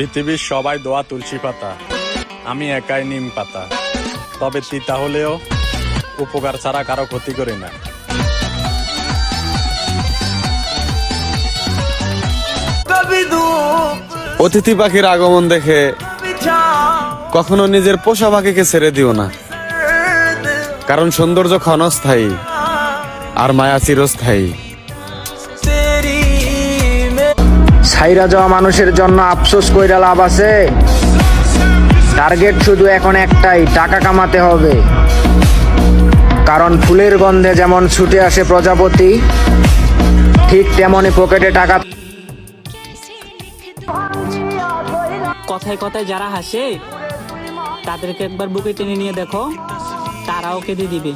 পৃথিবীর সবাই দোয়া তুলসী পাতা, আমি একাই নিম পাতা। তবে তিতা হলেও উপকার ছাড়া কারো ক্ষতি করি না। অতিথি পাখির আগমন দেখে কখনো নিজের পোষা পাখিকে ছেড়ে দিও না, কারণ সৌন্দর্য ক্ষণস্থায়ী আর মায়া চিরস্থায়ী। ছাইরা যাওয়া মানুষের জন্য আফসোস কইরা লাভ আছে? টার্গেট শুধু এখন একটাই, টাকা কামাতে হবে। কারণ ফুলের গন্ধে যেমন ছুটে আসে প্রজাপতি, ঠিক তেমনি পকেটে টাকা। কথায় কথায় যারা হাসে তাদেরকে একবার বুকে টেনে নিয়ে দেখো, তারাও কেঁদে দিবে।